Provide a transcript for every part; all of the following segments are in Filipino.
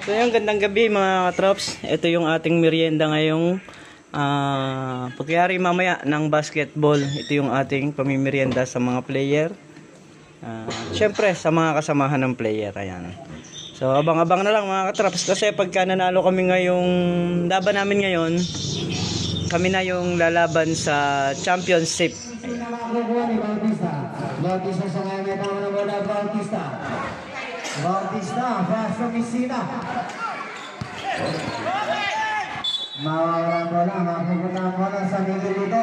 So yung gandang gabi mga katrops. Ito yung ating merienda ngayong pagyari mamaya ng basketball. Ito yung ating pamimerienda sa mga player. Siyempre sa mga kasamahan ng player. Ayan. So abang-abang na lang mga katrops. Kasi pagka nanalo kami ngayong laban namin ngayon, kami na yung lalaban sa championship. Bautista sa ngayon may tama na muna Bautista. Bautista, Fasto Messina. Mawawalan bola, mapupuntahan bola sa Miguel dito.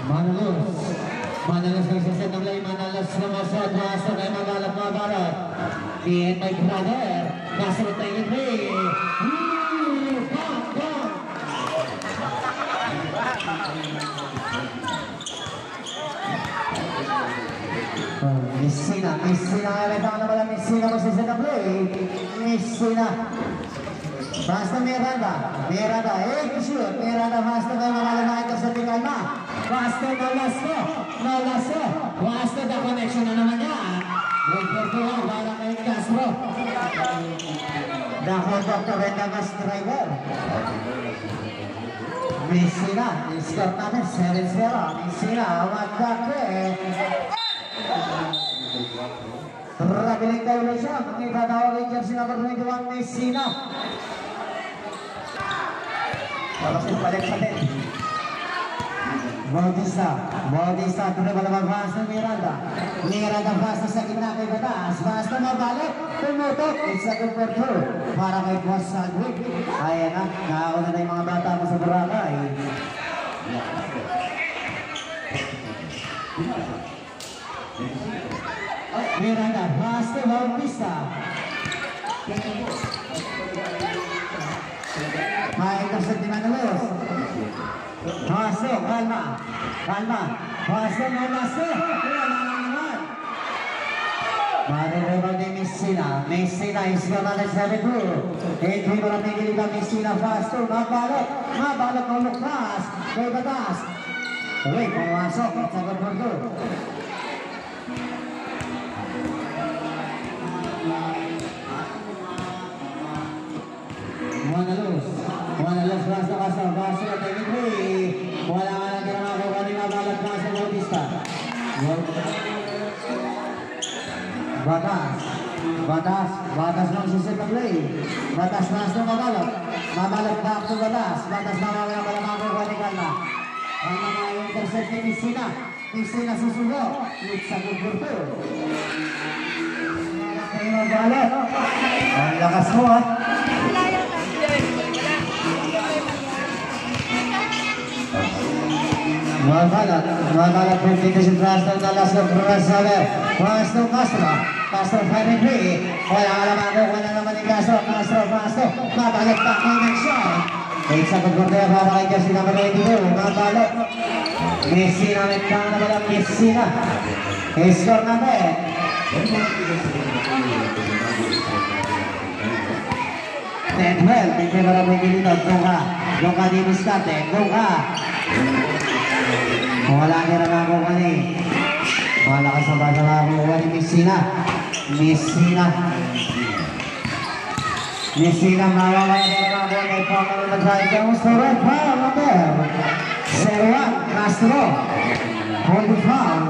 Manalos nagsaset ng lay, Manalos na masad, masad ay magalap na barat. Iyan my brother, kasunod tayo yung play. Messina nalitaw na pala Messina magsiset ng play. Messina basta Miranda, shoot, Miranda basta kayo malalamahin ka sa Tikalma. Basta Nalaso, basta the connection na naman niya. Good for two, para kay Castro. The hold of the Vendamas driver. Messina, score natin 7-0. Messina, magkake. Rabiling tayo na siya. Magkipatawag kay jersey number 21, Messina. Tapos balik sa din. Bautista, dribble mabas ng Miranda basta sa gitna kay Batas. Basta mabalik, tumutok. It's a good for two. Para kay Boss Sandwich. Ayan na, nakauna na yung mga bata mo sa Boracay. Miranda, basta Bautista. Ma-intercept ni Manalos. Pasok, kalma. Pasok, Nalaso. Wala naman. Mariribag ni Messina is gonna let 7-2. Entry mo na tigil ka Messina faster. Mabalot ng Lucas. Kay Batas. Uy, pumasok. It's a good for two. Manalos basta basta na tayo. Wala nga lang kailangan ako kanina balat na sa Bautista. Batas lang sisit na play. Batas basta mabalot back to Batas na wala ako kanina na. Ang mga intercept ni Messina susugo. It's a good for two. Mabalot. Ang lakas mo ha. Mabalat presentation Castro Nalaso Brasaler. Castro 5-3. Wala naman ni Castro. Mabalat back connection. It's a good corner para kay jersey number 82. Mabalat. Messina nagtang na pala Messina. Score natin. Well, tingnan mo na may gilid. Gongka di Miscate. Gongka. Wala nyo naman ako kani. Malakas na ba sa mga kuha ni Messina mawawala na ako kay Pangalo na drive down sa red foul number 01 Castro. Hold the foul.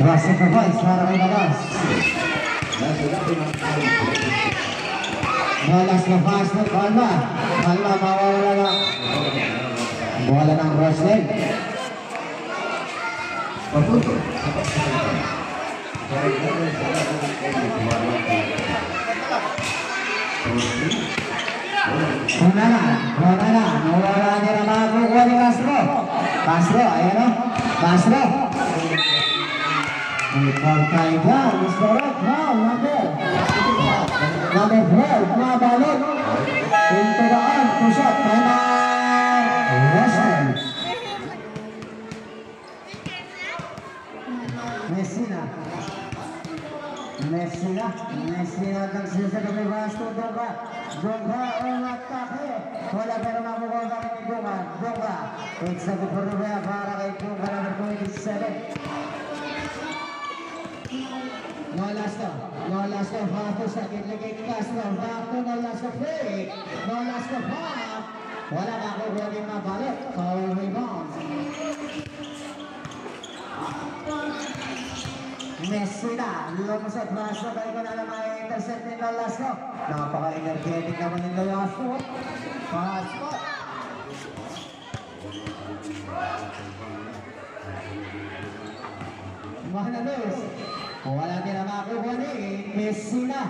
Rasa provides para kay Batas. Balas na fast na kalma mawawala na. Bola ng Roslyn. Nawala niya na makukuha ni Castro, ayan o. Castro. Pagkay dyan, Mr. Foul, number 12, mabalot. Into the arm, push-up, Roslyn. Messina. Messina nagsisagot ni Vasco Donga ang atake. Wala pero makukuha kami ni Donga. It's a good for Rubea para kay Donga number 27. Nolasco, Fato sa Kidligay Castro. Fato, Nolasco play. Nolasco back. Wala makukuha din mabalot. Foul rebound. Messina, lumusot Vasco, balik ko na naman i-intercept ni Nolasco. Napaka-energetic naman ni Nolasco. Pass spot. Manalos. Wala din na makukuha ni Messina.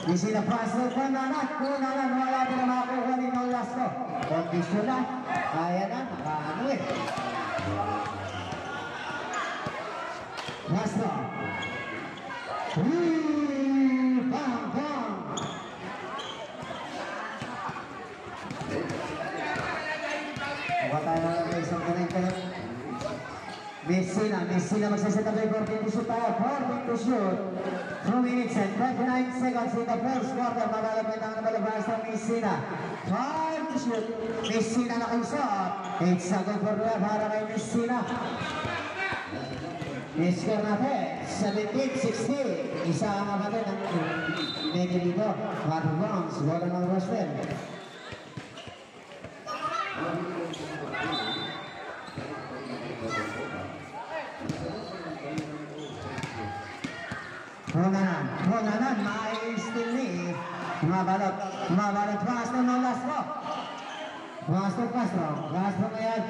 Messina pass na kunanan. Wala din na makukuha ni Nolasco. Kondisyon na. Kaya na, nakaano eh. Castro. Bang. Tayo na lang isang kanay. Messina magsasatabi 14 to shoot tayo. 14 to shoot. 2 minutes and 29 seconds in the first quarter. Magalapit ang nabalabas ng Messina. 5 to shoot. Messina nakayusap. It's a good for love para kay Messina. I-score natin, 17-16. Isa ang abatid ng medyo dito. 1 rounds, wala ng Roswell. Hunanan, ma-still ni. Mabalot, Castro, Nolasco. Castro ngayon.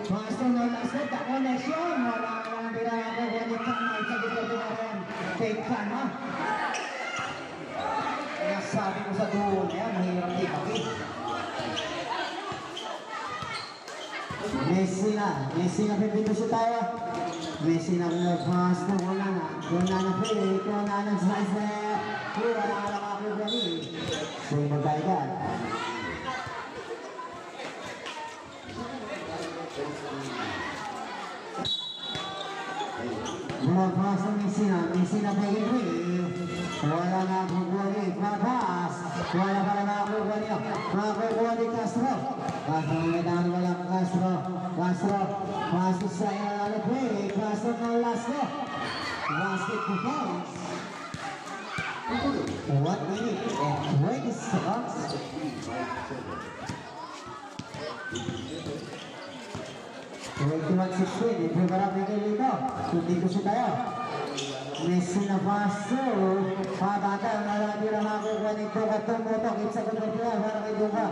Castro, Nolasco, connection. Wala ang binayako, ganitang magsagit na binayan. Take ka na. Kaya sabi ko sa duo na yan, mahirap di. Messina pipito tayo. Messina pass na Hunanan play, Hunanan slice there. Wala ako gani. So magdaligan. Pass ng Messina pwede play. Wala na akong gani. Pass. Wala pala na akong gani. Makukuha ni Castro. Castro may wala Castro. Pasok sa ilalala play. Castro ng Nolasco. Basket to bounce. 1 minute and 20 seconds. Ito marami kayo dito. Dito siya tayo. Messina paso. Pabata ang marami na makukuha nito. Katong-motok. It's a good idea para kay Dunga.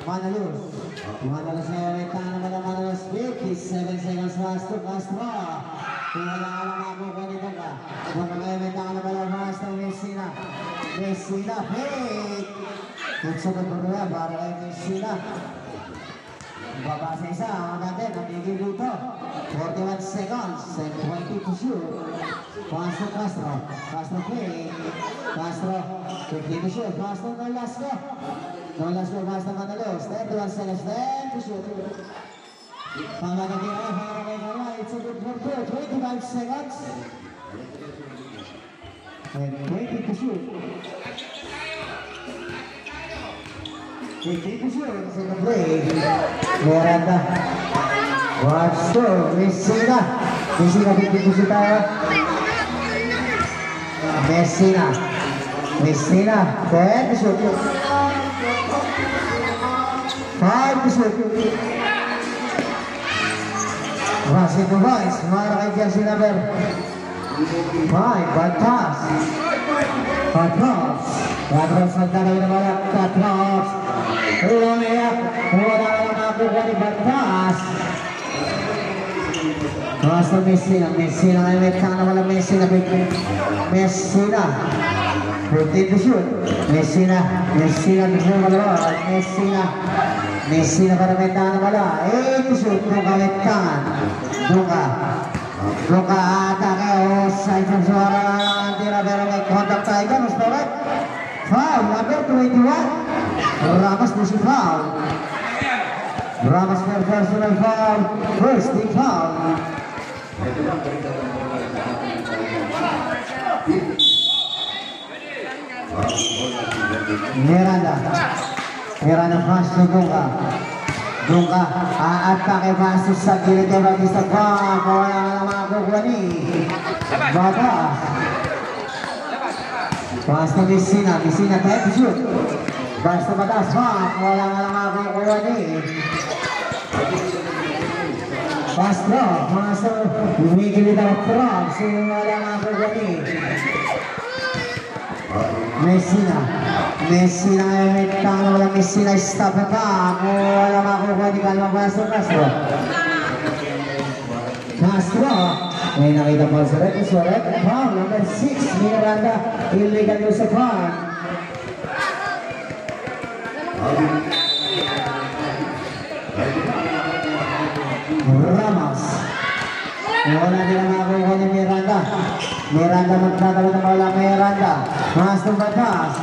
Manalos na reta naman ang Manalos 57 seconds last to Castro. Kung wala ka lang ako ganito ka. Kung mag-event ka naman ang last ng Messina, fake. Kung sa pagpapala para kay Messina. Babasa isa ang natin ang higil dito. 41 seconds and 20 to shoot. Castro play. Castro 50 to shoot. Castro Nolasco. Nolasco basta Manalos. 31 seconds, 10 to shoot. Pangagagina para kay Mara. It's a good for 25 seconds. And 20 to shoot. 20 to shoot. It's a good play. Miranda. Watch to Messina 50 to shoot tayo. Messina 10 to shoot. 5 to shoot. Basket to boys. Mara kay jersey number 5. Bad pass. Patros nagdagay na wala. Patros. Umiyak. Wala na nakukuha ni bad pass. Pass to Messina ngayon may tanga na wala Messina 15 to shoot. Messina biglang malawa. Messina para may tanga na wala. 8 to shoot. Dunga may tangan. Dunga atake. Offside sa suara ng tira pero may contact tayo dyan. Ustoret. Foul number 21. Ramos na si foul. Ramos for personal foul. First team foul. Miranda pass to Dunga, aatake pasok sa gilid ng Bautista Park. Wala na makakuha ni Batas. Pass to Messina type to shoot. Pass to Batas Park. Wala na makakuha ni Castro. Pass to gilid ng Frog. Wala na makakuha ni Messina ngayon may tanga walang Messina stop attack. Wala makukuha di Calma Castro. May nakita pa sa red. So red foul number 6 Miranda illegal to sa farm. Ramos wala din ang makukuha ni Miranda magtatalo ng wala Miranda. Mas ng Batas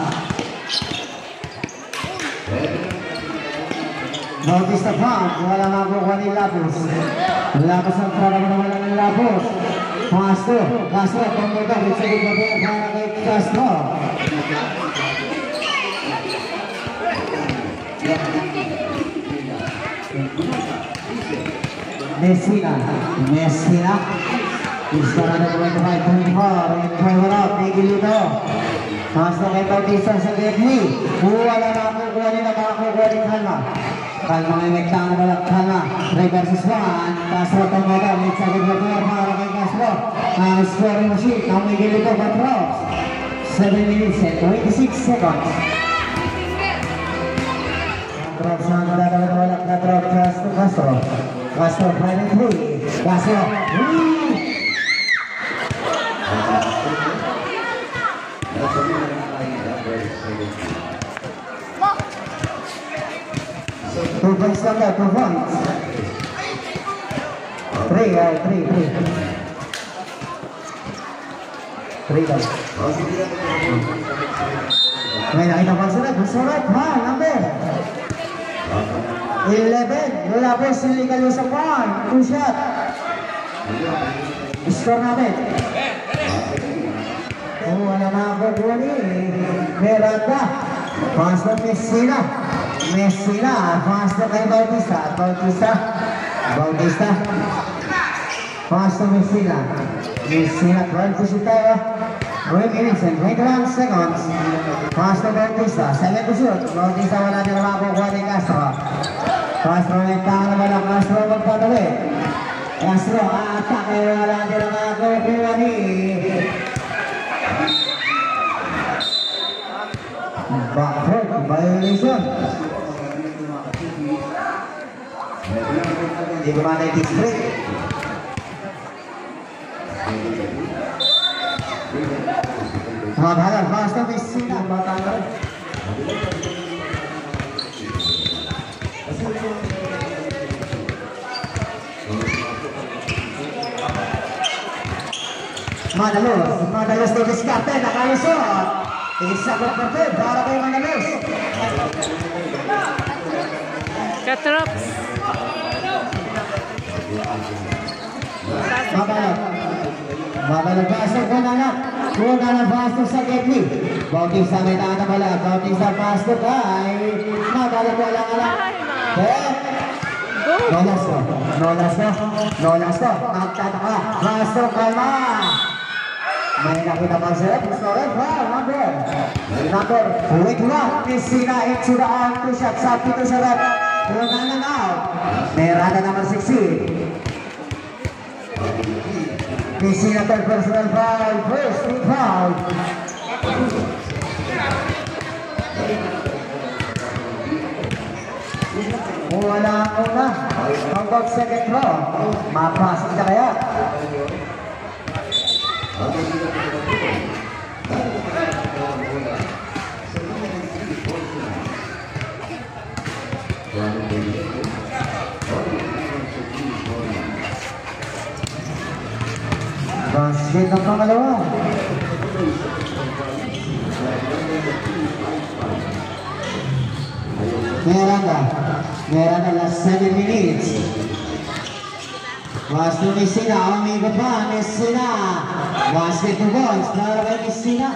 Bautista Park, wala makukuha ni Lapos ang trabaho na wala ng Lapos. Castro, pamuta,itsagod na po para kay Castro. Messina gusto na ng 25.4 in favor of Miguelito. Castro kay Bautista sa Getney. Wala makukuha ni Calma. Calma may mektang na balak Calma. 3 versus 1. Castro pamuta, itsagod na po para kay Castro. Scoring machine ng Miguelito Batrops. 7 minutes and 26 seconds. Batrops na nadadala na balak na drop Castro 5 and 3. Castro. Two points lang daw, 2 points. 3 daw. May nakita pa surat, ha, number 11, wala po illegal sa farm. 2 shot. Score namin. Wala makakuha ni Miranda. Pass to Messina, pass to kay Bautista. Pass to Messina, 12 to shoot tayo. 3 minutes and 21 seconds. Pass to Bautista, 7 to shoot. Bautista wala din na makakuha ni Castro. Castro may tanga naman ang Castro magpatuloy. Castro, atake, wala din na makakuha ni Backcourt violation. Hindi ko man i-display. Maghalan, basta may sina. Batangan. Madalos na diskarte, nakalusot. Isa ko perfect para kay Manalos. Katrops. Mabalog pasok ko na pasok sa Getney. Bautista may tata pala. Bautista pasok ay mabalog wala. Nolas ko. Magtataka. Pasok Calma. May nakita pa siya. Scorer foul number 21. Messina into the arm. 2 shots. Sabi to sa red. Punan na out. Miranda number 16. Messina third personal foul. First team foul. Wala una. Hanggang second row. Mapasok na kaya. Basket ang pangalawa. Miranda Meron na last 7 minutes. Was to Messina, umikot pa, Messina. Basket to balls, para kay Messina.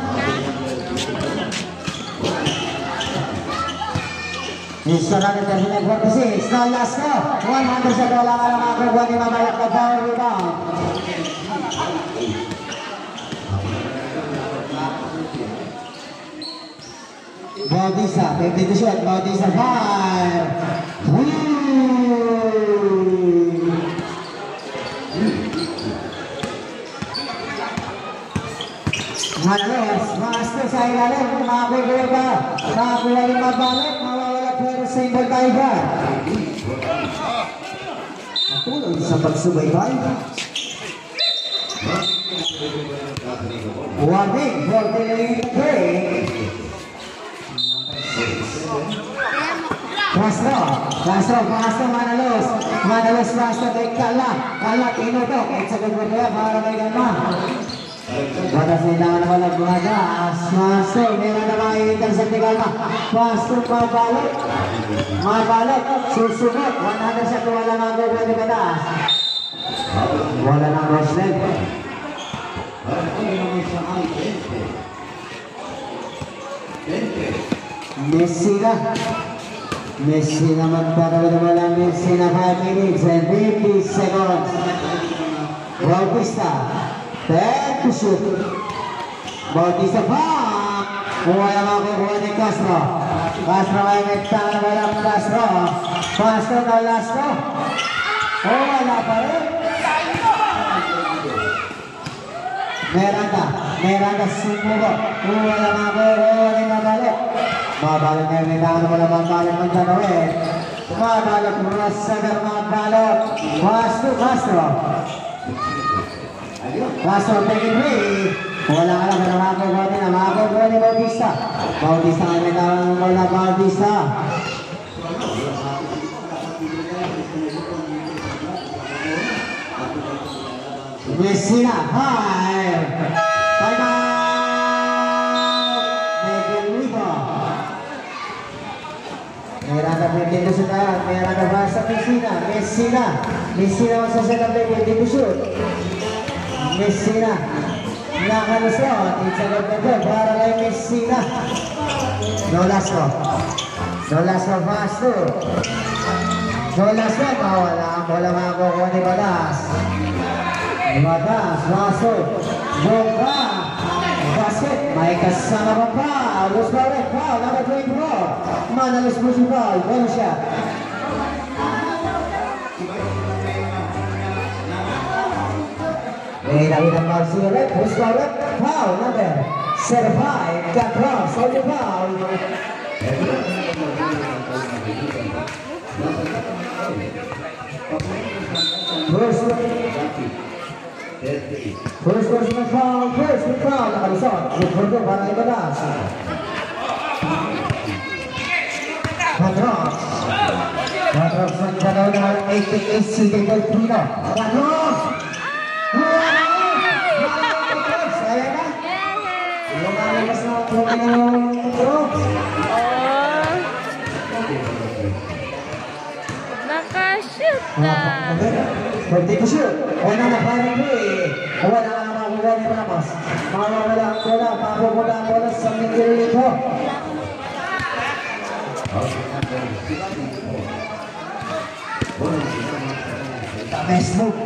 Isa natin terminal 46, na last ko. 100 sa dola ka lang makakuha ni Mamayat na power rebound. Bautista, 50 to shot, Bautista fire. Manalos, master sa ilalim, makakuha ba? Makakuha yung mabalik, mawawala pero single diver. Patuloy sa pagsubaybay. Warning for delaying the break. Castro, Manalos, Castro kay Kala, tinutok, it's a good one para kay Gama. Batas nilangan naman ang buhagas. Castro, meron na makikita sa Kalma. Castro, mabalot, susunod, 100 siya kung wala magawa ni Batas. Wala ng Roslen. Messi naman para wala Messi na 5 minutes and 50 seconds. Bautista, 10 to shoot. Bautista pa. Wala makukuha ni Castro. Castro ay nagtang na walang Castro. Castro na last ko. Wala pa rin. Miranda sumuko. Wala makukuha ni Mabalik. Mabalot na yung nitahan mo lang mabalot ng tanawin. Mabalot mula sa mabalot. Castro. Castro taking three. Wala ka lang, pero makakuha ni Bautista. Bautista nga nitahan mo lang Bautista. Messina, high. Time out. Miranda pwede sa tayan, Miranda ba sa Messina masasalang pwede to shoot. Messina, nakalusot, it's a good ball para kay Messina. Nolasco faster. Nolasco, wala ang bola makakuha ni Batas. Baso, bomba. Basket, may kasama pa. Los Barret, foul, number 24. Manalos mo si foul, bonus shot. David ang foul si Red, Los Barret, foul, number 75. Catros, only foul. First personal foul, nakalusot. Good for two, para Ibadas. Patros nagdalaw naman 88 City Delfino. Patros! Saya na? Lumalabas na ako ng Patros. Nakashoot na! Pwede ko shoot. Wala na parang play. Wala na makukuha ni Ramos. Mawawala ang bola. Makukuha ang bola sa Miguel Lito. Best move.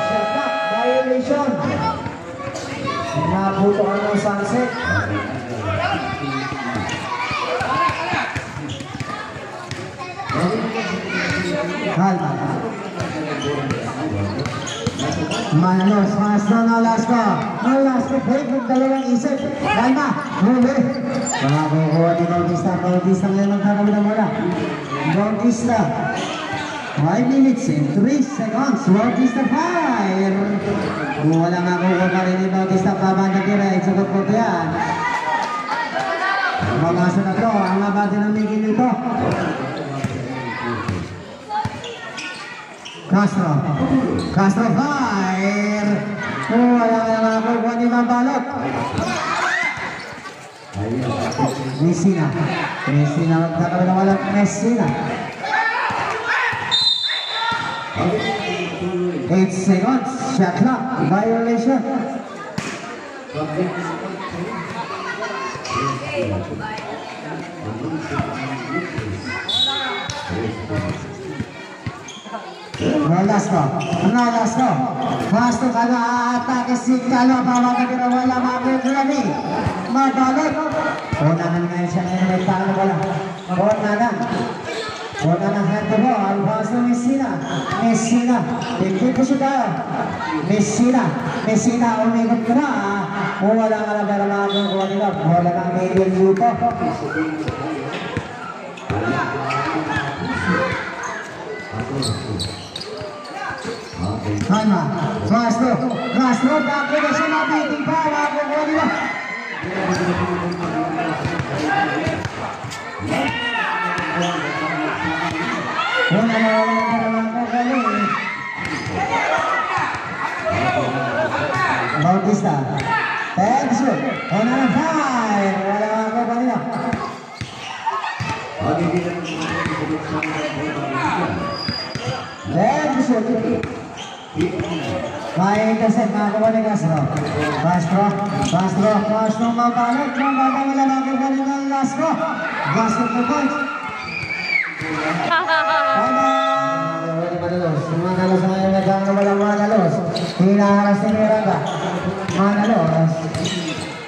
Shot back. Violation. Nabuto ka ng sunset. Manalos, no last ko, break ng dalawang isip. Kalma, huli. Makakukuha ni Bautista ngayon ang kakawin ng wala. Bautista, 5 minutes and 3 seconds. Bautista fire. Wala makukuha pa rin ni Bautista, pabanda direct. Sagot po ito yan. Mamasa na to, ang abati ng Miguel nito. Castro fire. Wala ka naman makukuha ni Mabalot. Messina. Messina, magkakaroon na walang Messina. 8 seconds, shot clock, violation. Nolasco. Pasto kalau atake si kalau bawa ke wala magrani. Madalot. Unahan ngayon siya ngayon may talo wala. Unahan handball. Pasto Messina. Ikot siya. Messina umikot ka na. Wala nga lang pero magawa nila. Wala nang medyo luto. Kalma, Castro, bakit na siya nabiting pa, makukuha nila. Una na naman po galing. Bautista, tension, una na 5, wala makukuha nila. Tension. May intercept makakuha ni Castro mabalot wala makukuha ni Castro to punch Manalos ngayon nagkang walang Manalos hinaharas ni Miranda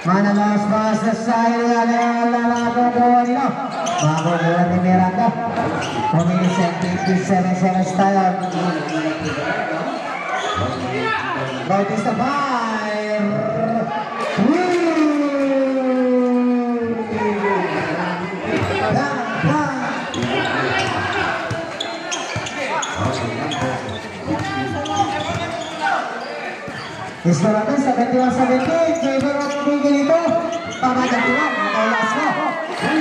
Manalos basta sa wala makukuha nila makukuha ni Miranda 2 minutes and 57 seconds tayo. Bautista fire. Istoratan 71-17, favor of Miguel ito. Pamagatuan,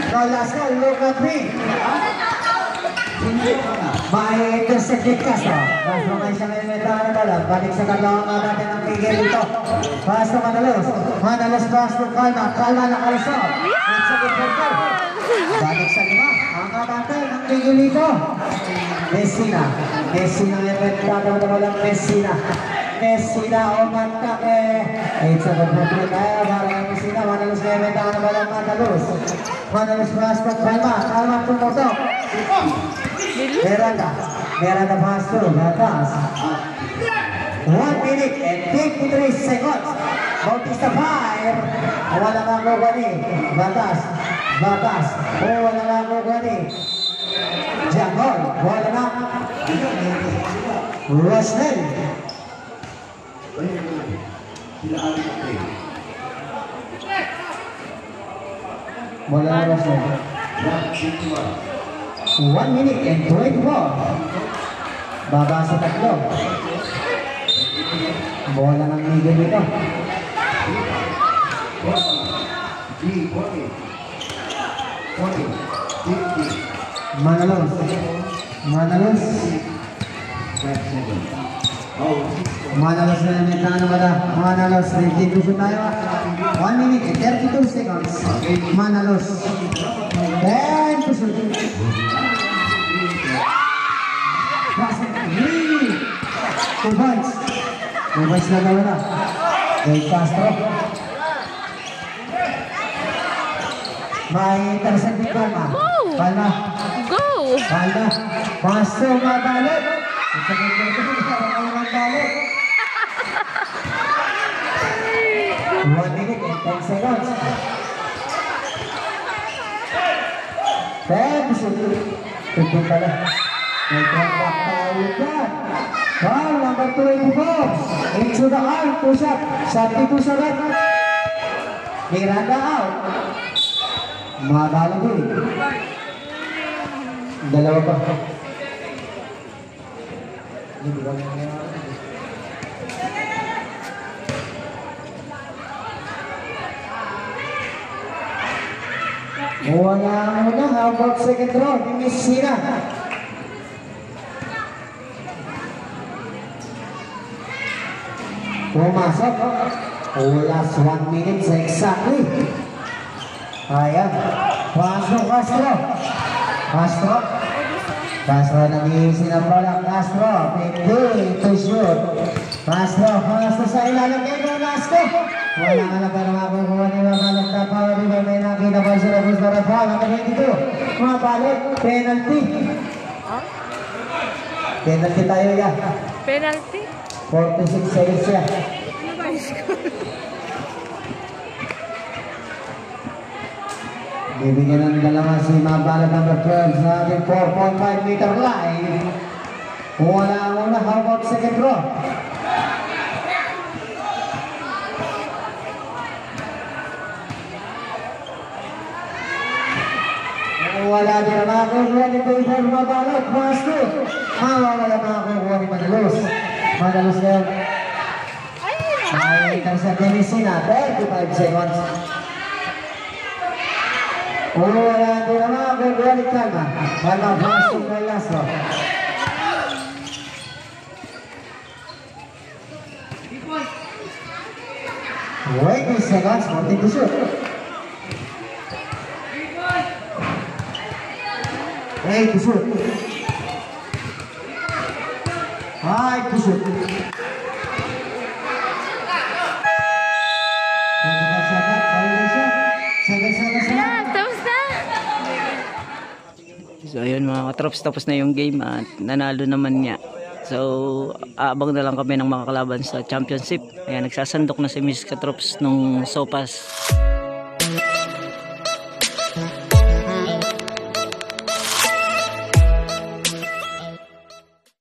Nolasco, look at me. May intercepted Castro. Castro ngayon siya ngayon may tahan na bala. Balik sa kalawang natin ang Miguel ito. Castro Manalos Castro Kalma na kalso. Balik sa lima. Ang natin ang Miguel ito. Messina ngayon may tahan na bala. Messina umatake. It's a good play tayo. Parang Messina. Manalos ngayon may tahan na bala. Manalos Castro Kalma tumutok. Miranda Pasto, Batas. 1 minute and 53 seconds. Bautista fire. Wala nga ko gani. Batas. Wala nga ko gani. Jangol. Wala nga. Rosnell. Wala nga Rosnell. 1 minute and 24. Baba sa tatlo. Bola ng Miguel dito. Manalos na namin na ba? Manalos, restitution tayo. 1 minute and 32 seconds. Manalos. 10 to shoot. Two points na gawin na. Del Castro. May intercept ni Palma. Go! Pasto mabalik. 1 minute and 10 seconds. 10 to shoot. Tutun pala. May contact tayo dyan. Foul number 24. Into the arm. Push-up. 72 sagat. Miranda out. Madalo din. Dalawa pa. Wala muna. How about second round? Messina. Pumasok. Last 1 minute exactly. Ayan. Pasok Castro. Castro. Castro nag-iisi ng bola. Castro. Hindi to shoot. Castro sa ilalim kay Velasco. Wala ka na para makukuha ni Mabalot na power. May nakita pa sila gusto na foul. Ang 22. Mabalot. Penalty. Penalty tayo yan. Penalty? 46 seconds yan. Ano ba yung score? Bibigyan ng dalawa si Mabalot number 12 sa ating 4.5 meter line. Wala ang una. How about second row? Wala din ang makakuha ni Paper Mabalot. Pasto. Wala makakuha ni Manalos. Manalos na yun. Ay, sa Tenisina. 35 seconds. Wala din ang makakuha ni Kalma. Wala Pasto kay Lasro. Wait a seconds. Wanting to shoot. 8 to shoot. 5 to shoot. Tapos na. So ayun mga katrops, tapos na yung game at nanalo naman niya. So aabang na lang kami ng mga kalaban sa championship. Ayan, nagsasandok na si Miss Katrops nung sopas.